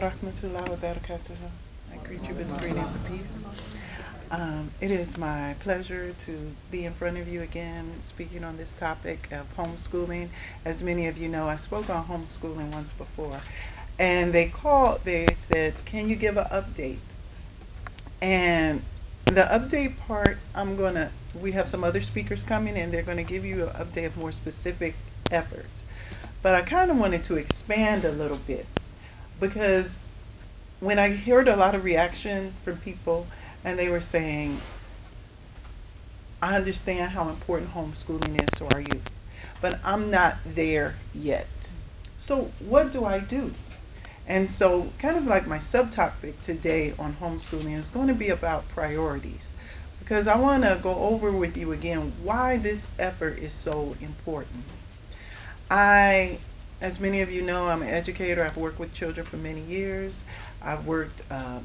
Rahmatullahi wa barakatuh. I greet you with the greetings of peace. It is my pleasure to be in front of you again speaking on this topic of homeschooling. As many of you know, I spoke on homeschooling once before. And they said, can you give an update? And the update part, we have some other speakers coming and they're going to give you an update of more specific efforts. But I kind of wanted to expand a little bit because when I heard a lot of reaction from people and they were saying, I understand how important homeschooling is to our youth, but I'm not there yet. So what do I do? And so kind of like my subtopic today on homeschooling is going to be about priorities because I want to go over with you again why this effort is so important. As many of you know, I'm an educator. I've worked with children for many years. I've worked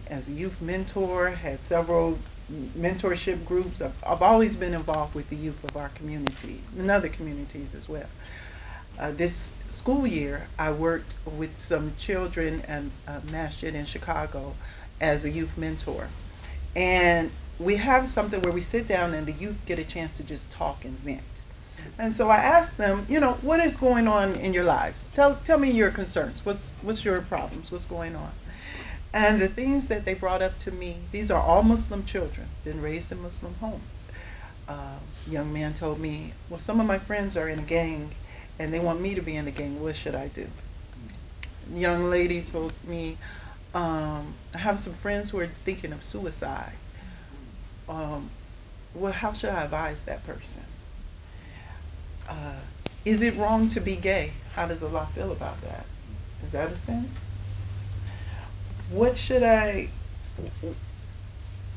as a youth mentor, had several mentorship groups. I've always been involved with the youth of our community and other communities as well. This school year, I worked with some children at Masjid in Chicago as a youth mentor. And we have something where we sit down and the youth get a chance to just talk and vent. And so I asked them, what is going on in your lives? Tell me your concerns. What's your problems? What's going on? And the things that they brought up to me, these are all Muslim children, been raised in Muslim homes. Young man told me, well, some of my friends are in a gang and they want me to be in the gang. What should I do? Young lady told me, I have some friends who are thinking of suicide. Well, how should I advise that person? Is it wrong to be gay? How does Allah feel about that? Is that a sin?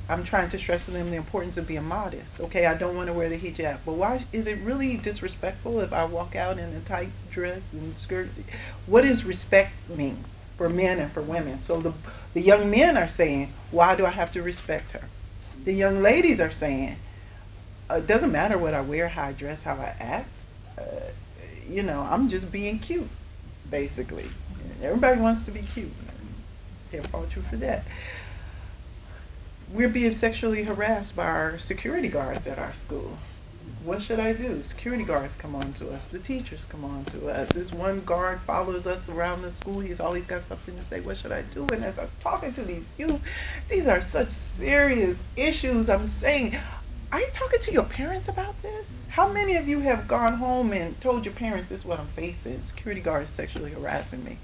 I'm trying to stress to them the importance of being modest. Okay, I don't want to wear the hijab, but why is it really disrespectful if I walk out in a tight dress and skirt? What does respect mean for men and for women? So the young men are saying, why do I have to respect her? The young ladies are saying, it doesn't matter what I wear, how I dress, how I act. I'm just being cute, basically. Everybody wants to be cute. Can't fault you for that. We're being sexually harassed by our security guards at our school. What should I do? Security guards come on to us. The teachers come on to us. This one guard follows us around the school. He's always got something to say. What should I do? And as I'm talking to these youth, these are such serious issues. I'm saying, are you talking to your parents about this? How many of you have gone home and told your parents, this is what I'm facing? Security guard is sexually harassing me.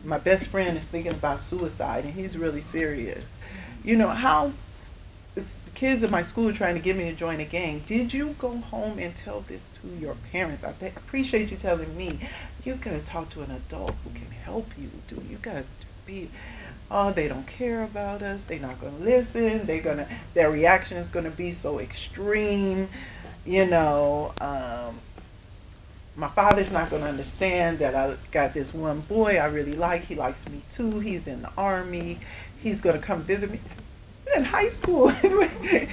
My best friend is thinking about suicide and he's really serious. It's the kids at my school trying to get me to join a gang. Did you go home and tell this to your parents? I appreciate you telling me. You got to talk to an adult who can help you. You got to be, oh, they don't care about us. They're not going to listen. Their reaction is going to be so extreme. My father's not going to understand that I got this one boy I really like. He likes me too. He's in the army. He's going to come visit me. In high school,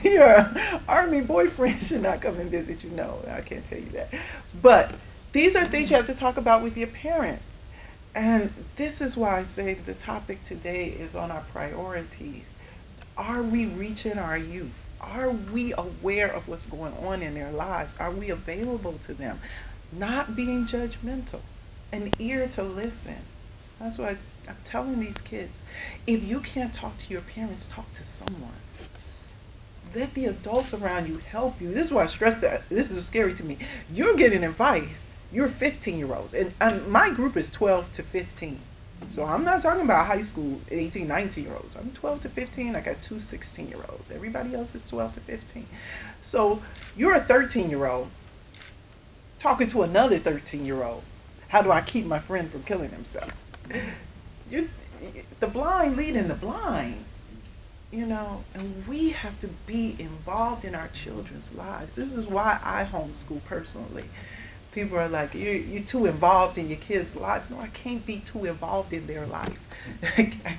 your army boyfriend should not come and visit you. No, I can't tell you that. But these are things you have to talk about with your parents. And this is why I say the topic today is on our priorities. Are we reaching our youth? Are we aware of what's going on in their lives? Are we available to them? Not being judgmental, an ear to listen. That's why I'm telling these kids, if you can't talk to your parents, talk to someone. Let the adults around you help you. This is why I stress that. This is scary to me. You're getting advice. You're 15-year-olds. And my group is 12 to 15. So I'm not talking about high school 18, 19-year-olds. I'm 12 to 15. I got two 16-year-olds. Everybody else is 12 to 15. So you're a 13-year-old talking to another 13-year-old. How do I keep my friend from killing himself? The blind leading the blind, and we have to be involved in our children's lives. This is why I homeschool personally. People are like, you're too involved in your kids' lives. No, I can't be too involved in their life.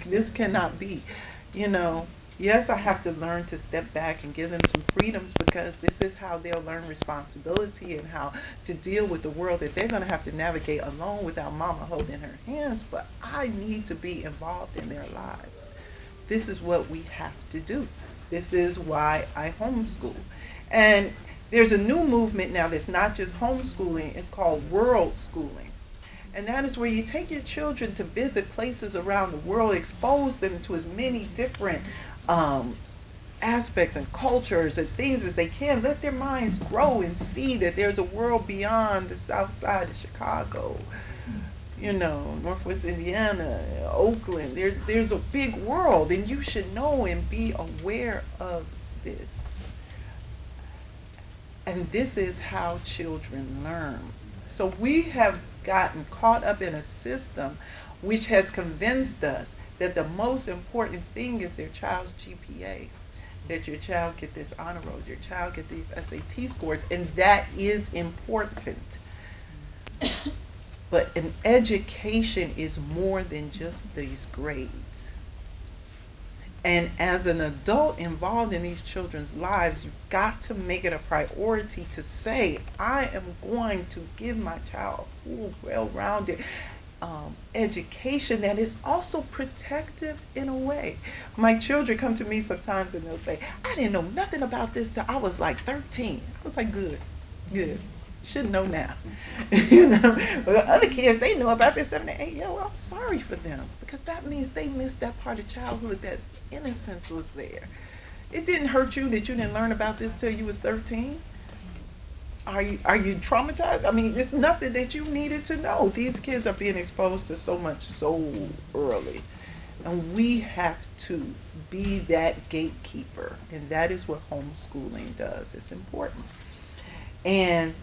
This cannot be. Yes, I have to learn to step back and give them some freedoms, because this is how they'll learn responsibility and how to deal with the world that they're going to have to navigate alone without mama holding her hands. But I need to be involved in their lives. This is what we have to do. This is why I homeschool. And there's a new movement now that's not just homeschooling, it's called world schooling. And that is where you take your children to visit places around the world, expose them to as many different um, aspects and cultures and things as they can. Let their minds grow and see that there's a world beyond the south side of Chicago, Northwest Indiana, Oakland. There's a big world, and you should know and be aware of this. And this is how children learn. So we have gotten caught up in a system which has convinced us that the most important thing is their child's GPA, that your child get this honor roll, your child get these SAT scores, and that is important. But an education is more than just these grades. And as an adult involved in these children's lives, you've got to make it a priority to say, I am going to give my child a full, well-rounded education that is also protective in a way. My children come to me sometimes and they'll say, I didn't know nothing about this till I was like 13. I was like, good. Should know now. But the other kids, they know about this 7 and 8. Well, I'm sorry for them, because that means they missed that part of childhood, that innocence was there. It didn't hurt you that you didn't learn about this till you was 13. Are you traumatized? I mean, it's nothing that you needed to know. These kids are being exposed to so much so early. And we have to be that gatekeeper. And that is what homeschooling does. It's important. And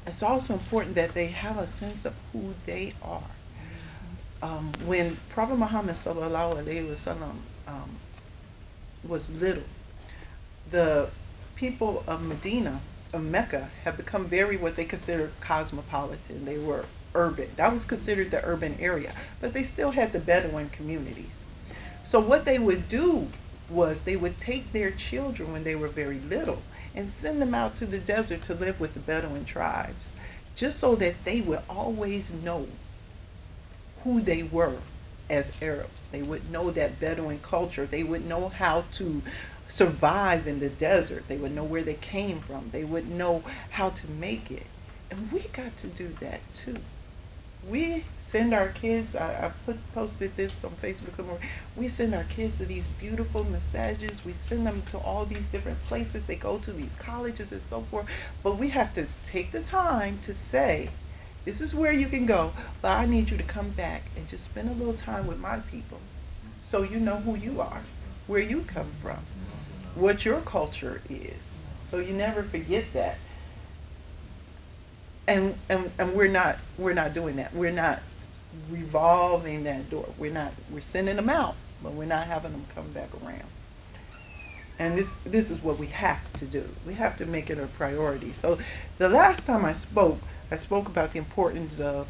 it's also important that they have a sense of who they are. When Prophet Muhammad sallallahu alaihi wasallam was little, the people of Medina, of Mecca, have become very what they consider cosmopolitan. They were urban. That was considered the urban area, but they still had the Bedouin communities. So what they would do was they would take their children when they were very little and send them out to the desert to live with the Bedouin tribes, just so that they would always know who they were as Arabs. They would know that Bedouin culture. They would know how to survive in the desert. They would know where they came from. They would know how to make it. And we got to do that too. We send our kids, I posted this on Facebook somewhere, we send our kids to these beautiful massages. We send them to all these different places. They go to these colleges and so forth. But we have to take the time to say, this is where you can go, but I need you to come back and just spend a little time with my people, so you know who you are, where you come from, what your culture is, so you never forget that. And we're not doing that. We're not revolving that door. We're sending them out, but we're not having them come back around. And this is what we have to do. We have to make it a priority. So the last time I spoke about the importance of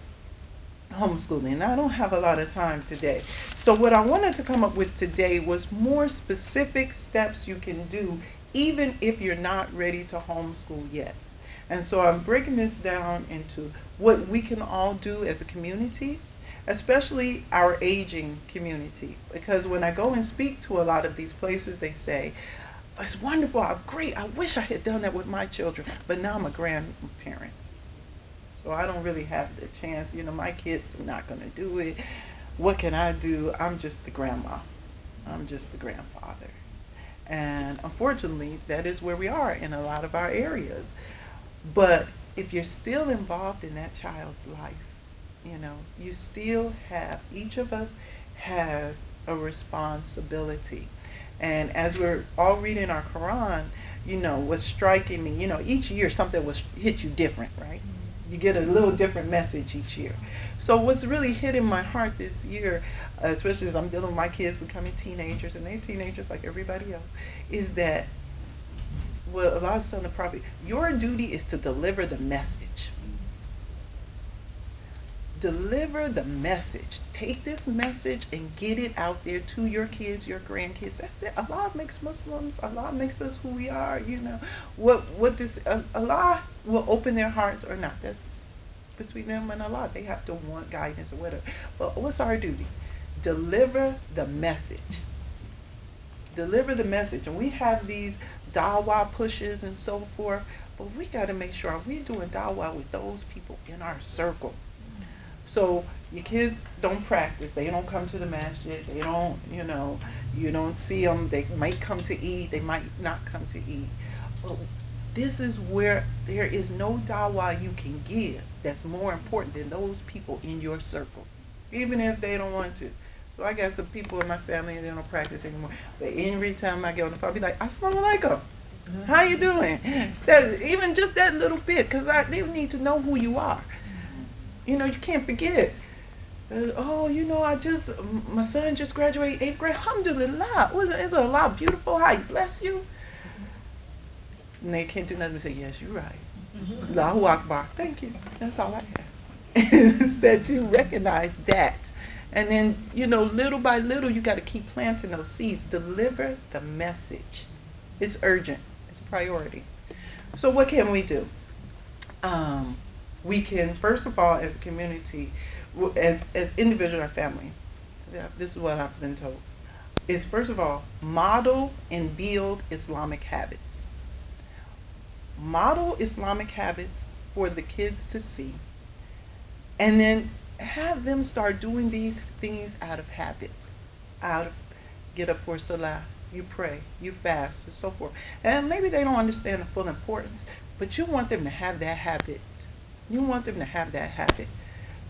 homeschooling. And I don't have a lot of time today. So what I wanted to come up with today was more specific steps you can do even if you're not ready to homeschool yet. And so I'm breaking this down into what we can all do as a community, especially our aging community. Because when I go and speak to a lot of these places, they say, it's wonderful, I'm great, I wish I had done that with my children, but now I'm a grandparent. So I don't really have the chance, my kids are not going to do it. What can I do? I'm just the grandma. I'm just the grandfather. And unfortunately, that is where we are in a lot of our areas. But if you're still involved in that child's life, you still have, each of us has a responsibility. And as we're all reading our Quran, what's striking me, each year something will hit you different, right? You get a little different message each year. So what's really hitting my heart this year, especially as I'm dealing with my kids becoming teenagers, and they're teenagers like everybody else, is that Allah's telling the Prophet, your duty is to deliver the message. Deliver the message. Take this message and get it out there to your kids, your grandkids. That's it. Allah makes Muslims. Allah makes us who we are. You know what this Allah will open their hearts or not. That's between them and Allah. They have to want guidance or whatever. But what's our duty? Deliver the message. Deliver the message. And we have these dawah pushes and so forth. But we got to make sure we're doing dawah with those people in our circle. So your kids don't practice. They don't come to the masjid. They don't, you don't see them. They might come to eat. They might not come to eat. But this is where there is no dawah you can give that's more important than those people in your circle, even if they don't want to. So I got some people in my family, they don't practice anymore. But every time I get on the phone, I'll be like, Assalamu alaikum. How you doing? That, even just that little bit, because they need to know who you are. You can't forget. My son just graduated 8th grade. Alhamdulillah. Is it Allah beautiful? How he bless you? And they can't do nothing but say, yes, you're right. Allahu Akbar. Thank you. That's all I ask. Is that you recognize that. And then, little by little, you got to keep planting those seeds. Deliver the message. It's urgent. It's a priority. So what can we do? We can, first of all, as a community, as individual or family, this is what I've been told, is first of all, model and build Islamic habits. Model Islamic habits for the kids to see, and then have them start doing these things out of habit, get up for salah, you pray, you fast, and so forth. And maybe they don't understand the full importance, but you want them to have that habit. You want them to have that habit.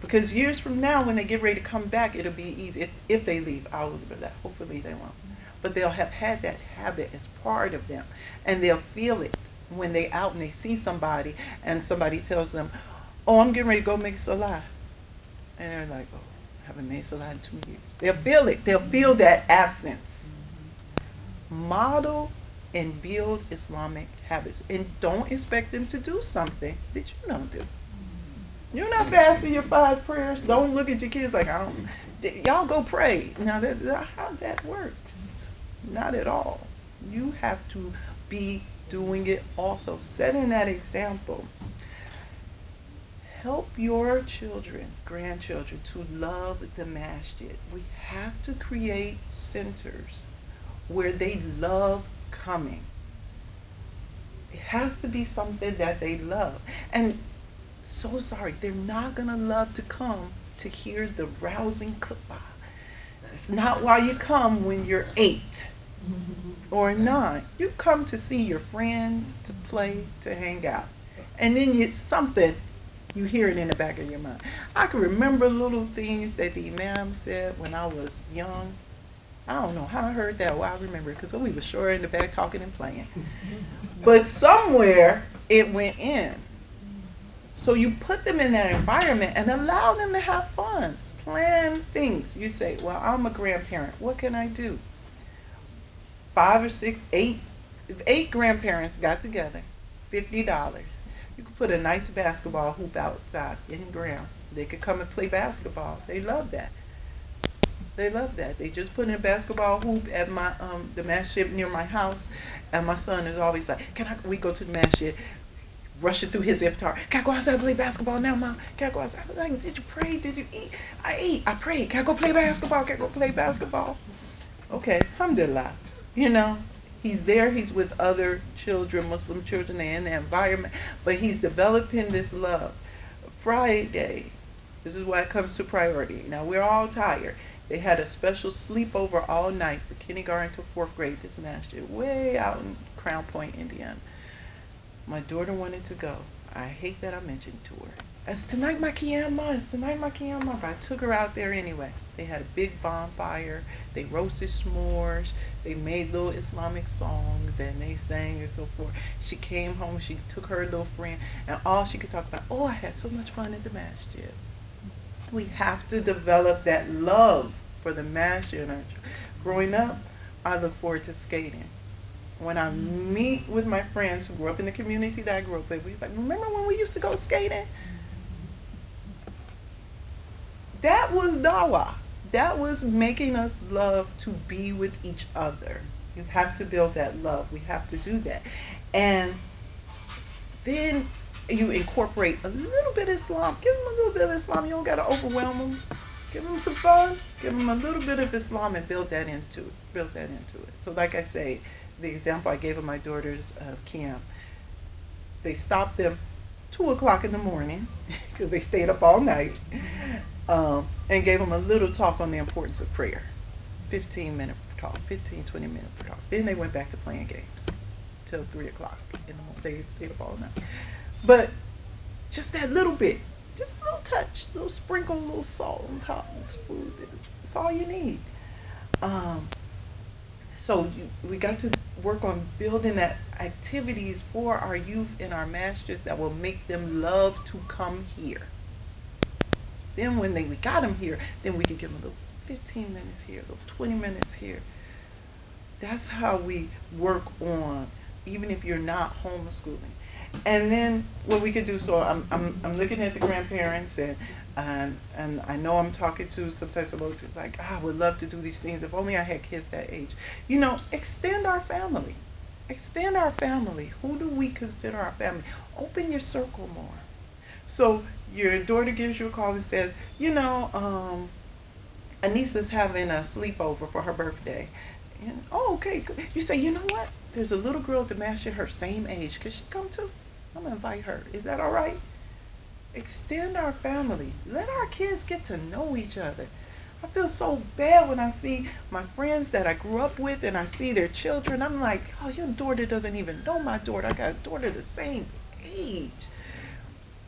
Because years from now, when they get ready to come back, it'll be easy. If they leave, hopefully they won't. But they'll have had that habit as part of them. And they'll feel it when they out and they see somebody, and somebody tells them, oh, I'm getting ready to go make salah. And they're like, oh, I haven't made salah in 2 years. They'll feel it. They'll feel that absence. Model and build Islamic habits. And don't expect them to do something that you don't do. You're not fasting your 5 prayers. Don't look at your kids like, y'all go pray. Now, that's how that works. Not at all. You have to be doing it also. Setting that example. Help your children, grandchildren, to love the masjid. We have to create centers where they love coming. It has to be something that they love. And so sorry, they're not going to love to come to hear the rousing khutbah. It's not why you come when you're 8 or 9. You come to see your friends, to play, to hang out. And then it's something, you hear it in the back of your mind. I can remember little things that the Imam said when I was young. I don't know how I heard that. Well, I remember it because we were sure in the back talking and playing. But somewhere it went in. So you put them in that environment and allow them to have fun. Plan things. You say, well, I'm a grandparent. What can I do? 5 or 6, 8. If 8 grandparents got together, $50. You could put a nice basketball hoop outside in the ground. They could come and play basketball. They love that. They love that. They just put in a basketball hoop at my the masjid near my house, and my son is always like, we go to the masjid, rushing through his iftar. Can I go outside and play basketball now, Mom? Can I go outside? I'm like, did you pray? Did you eat? I ate. I prayed. Can I go play basketball? Can I go play basketball? Okay, alhamdulillah. He's there. He's with other children, Muslim children. They're in the environment, but he's developing this love. Friday, this is why it comes to priority. Now, we're all tired. They had a special sleepover all night for kindergarten to 4th grade, this masjid, way out in Crown Point, Indiana. My daughter wanted to go. I hate that I mentioned to her. It's tonight my Qiyamah. It's tonight my Qiyamah. But I took her out there anyway. They had a big bonfire. They roasted s'mores. They made little Islamic songs and they sang and so forth. She came home. She took her little friend and all she could talk about, oh, I had so much fun at the masjid. We have to develop that love for the masjid. Growing up, I look forward to skating. When I meet with my friends who grew up in the community that I grew up in, we was like, remember when we used to go skating? That was dawa. That was making us love to be with each other. You have to build that love. We have to do that. And then you incorporate a little bit of Islam. Give them a little bit of Islam. You don't got to overwhelm them. Give them some fun. Give them a little bit of Islam and build that into it. Build that into it. So, like I say, the example I gave of my daughter's camp, they stopped them 2 o'clock in the morning because they stayed up all night, and gave them a little talk on the importance of prayer. 15-minute talk, 15-20 minute talk. Then they went back to playing games till 3 o'clock in the morning. They stayed up all night. But just that little bit, just a little touch, a little sprinkle, a little salt on top. It's food. It's all you need. So we got to work on building that activities for our youth and our masters that will make them love to come here. Then when we got them here, then we could give them a little 15 minutes here, a little 20 minutes here. That's how we work on, even if you're not homeschooling. And then what we could do, so I'm looking at the grandparents, and I know I'm talking to sometimes about like, I would love to do these things if only I had kids that age. Extend our family. Extend our family. Who do we consider our family? Open your circle more. So your daughter gives you a call and says, Anissa's having a sleepover for her birthday. And, okay, good. You say, you know what? There's a little girl at the master her same age. Could she come too? I'm going to invite her. Is that all right? Extend our family. Let our kids get to know each other. I feel so bad when I see my friends that I grew up with and I see their children. I'm like, oh, your daughter doesn't even know my daughter. I got a daughter the same age.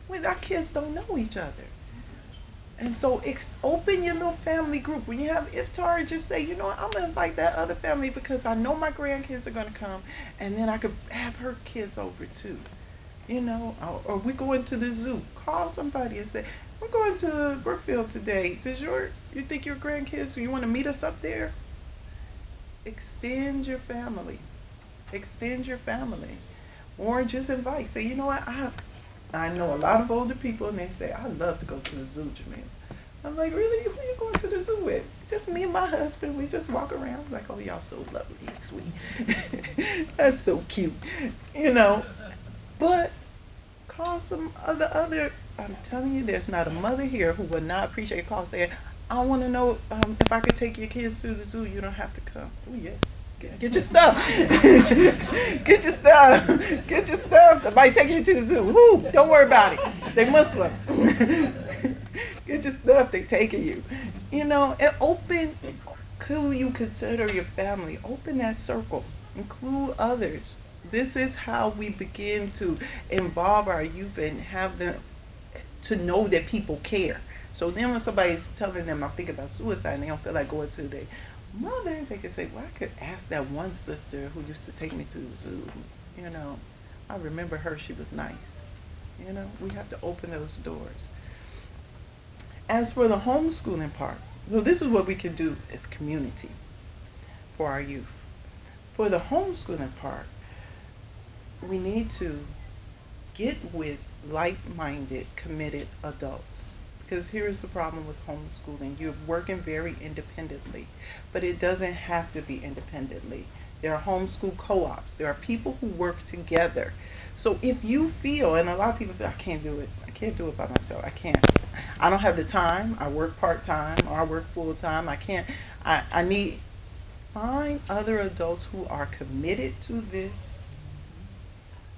When our kids don't know each other. And so open your little family group. When you have iftar, just say, I'm going to invite that other family because I know my grandkids are going to come. And then I could have her kids over too. Or we go into the zoo. Call somebody and say, we're going to Brookfield today. You think your grandkids, you want to meet us up there? Extend your family. Extend your family. Or just invite. Say, you know what, I know a lot of older people, and they say, I love to go to the zoo, Jamila. I'm like, really? Who are you going to the zoo with? Just me and my husband. We just walk around like, oh, y'all so lovely and sweet. That's so cute. But call some other, I'm telling you, there's not a mother here who would not appreciate a call saying, I want to know if I could take your kids to the zoo. You don't have to come. Oh, yes. Get your stuff. Get your stuff. Get your stuff. Somebody take you to the zoo. Woo, don't worry about it. They Muslim. Get your stuff. They taking you. And open who you consider your family. Open that circle. Include others. This is how we begin to involve our youth and have them to know that people care. So then when somebody's telling them, I'm thinking about suicide, and they don't feel like going to their mother, they can say, well, I could ask that one sister who used to take me to the zoo. I remember her. She was nice. We have to open those doors. As for the homeschooling part, so this is what we can do as community for our youth. For the homeschooling part, we need to get with like-minded, committed adults. Because here's the problem with homeschooling. You're working very independently, but it doesn't have to be independently. There are homeschool co-ops. There are people who work together. So if you feel, and a lot of people feel, I can't do it. I can't do it by myself. I can't. I don't have the time. I work part-time or I work full-time. I can't. I need, find other adults who are committed to this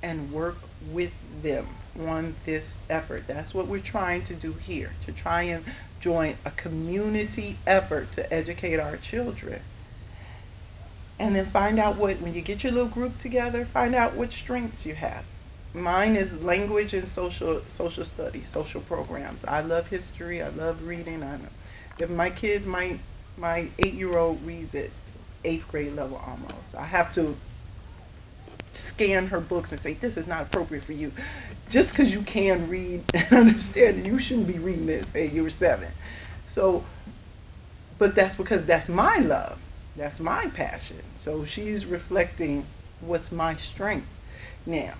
and work with them on this effort. That's what we're trying to do here, to try and join a community effort to educate our children. And then find out when you get your little group together, find out what strengths you have. Mine is language and social studies, social programs. I love history. I love reading. If my kids, my 8-year-old reads at 8th grade level almost. I have to scan her books and say, this is not appropriate for you. Just because you can read and understand, you shouldn't be reading this. Hey, you were 7. So, but that's because that's my love. That's my passion. So she's reflecting what's my strength. Now,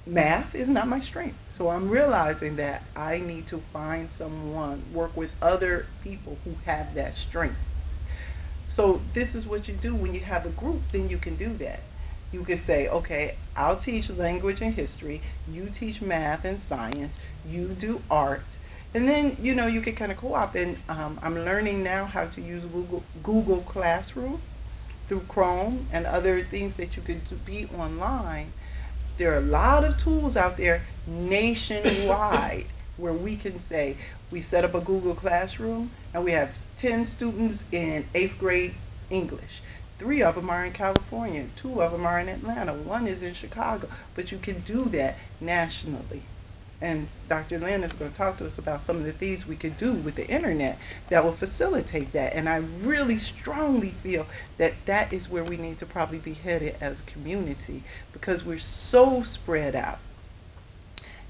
Math is not my strength. So I'm realizing that I need to find someone, work with other people who have that strength. So this is what you do when you have a group, then you can do that. You can say, okay, I'll teach language and history, you teach math and science, you do art, and then you can kind of co-op. And I'm learning now how to use Google Classroom through Chrome and other things that you could be online. There are a lot of tools out there nationwide where we can say we set up a Google Classroom and we have 10 students in 8th grade English. 3 of them are in California, 2 of them are in Atlanta, 1 is in Chicago, but you can do that nationally. And Dr. Lynn is going to talk to us about some of the things we could do with the internet that will facilitate that. And I really strongly feel that that is where we need to probably be headed as a community, because we're so spread out.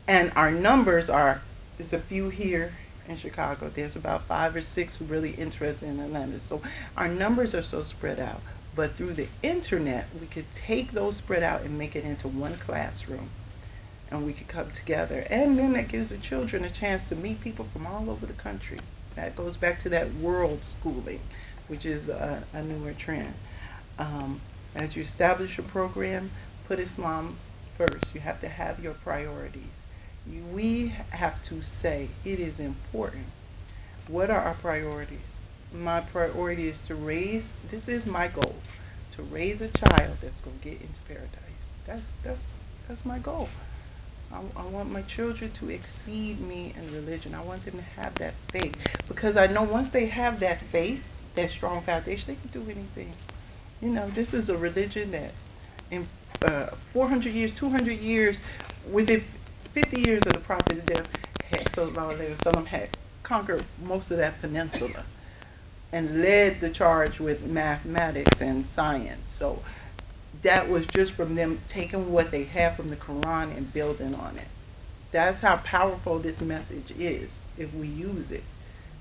And our numbers are, there's a few here in Chicago. There's about 5 or 6 who really interested in Atlanta. So our numbers are so spread out. But through the internet, we could take those spread out and make it into one classroom. And we could come together. And then that gives the children a chance to meet people from all over the country. That goes back to that world schooling, which is a newer trend. As you establish a program, put Islam first. You have to have your priorities. We have to say it is important. What are our priorities? My priority is to raise, this is my goal, to raise a child that's going to get into paradise. That's my goal. I want my children to exceed me in religion. I want them to have that faith, because I know once they have that faith, that strong foundation, they can do anything. This is a religion that in 400 years, 200 years, within 50 years of the Prophet's death, Sallallahu Alaihi Wasallam had conquered most of that peninsula and led the charge with mathematics and science. So that was just from them taking what they had from the Quran and building on it. That's how powerful this message is if we use it.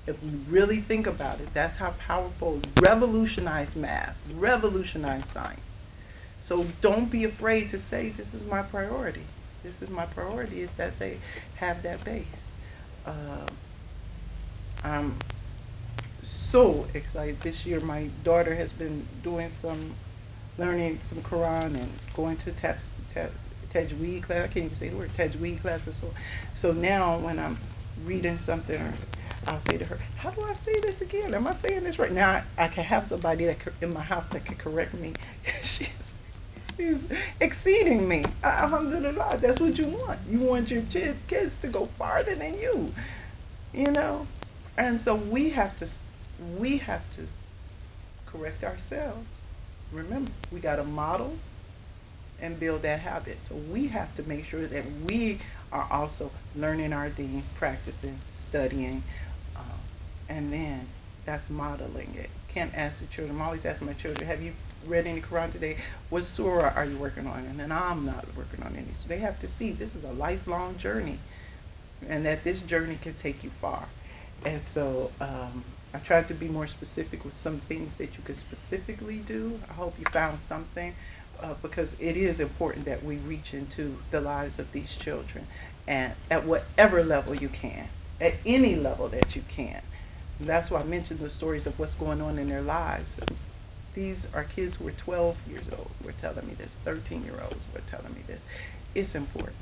If we really think about it, that's how powerful. Revolutionize math, revolutionize science. So don't be afraid to say, this is my priority. This is my priority, is that they have that base. I'm so excited. This year my daughter has been learning some Quran and going to tajweed class. I can't even say the word tajweed classes. So now when I'm reading something, I'll say to her, how do I say this again? Am I saying this right? Now I can have somebody in my house that can correct me. She's exceeding me. Alhamdulillah, that's what you want. You want your kids to go farther than you. And so we have to correct ourselves. Remember, we got to model and build that habit. So we have to make sure that we are also learning our Deen, practicing, studying, and then that's modeling it. Can't ask the children. I'm always asking my children, have you read any Quran today? What surah are you working on? And then I'm not working on any. So they have to see this is a lifelong journey, and that this journey can take you far. And so I tried to be more specific with some things that you could specifically do. I hope you found something, because it is important that we reach into the lives of these children, and at whatever level you can, at any level that you can. And that's why I mentioned the stories of what's going on in their lives. These are kids who are 12 years old who are telling me this, 13-year-olds who are telling me this. It's important.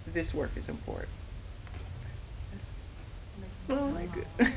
This work is important. Oh my goodness.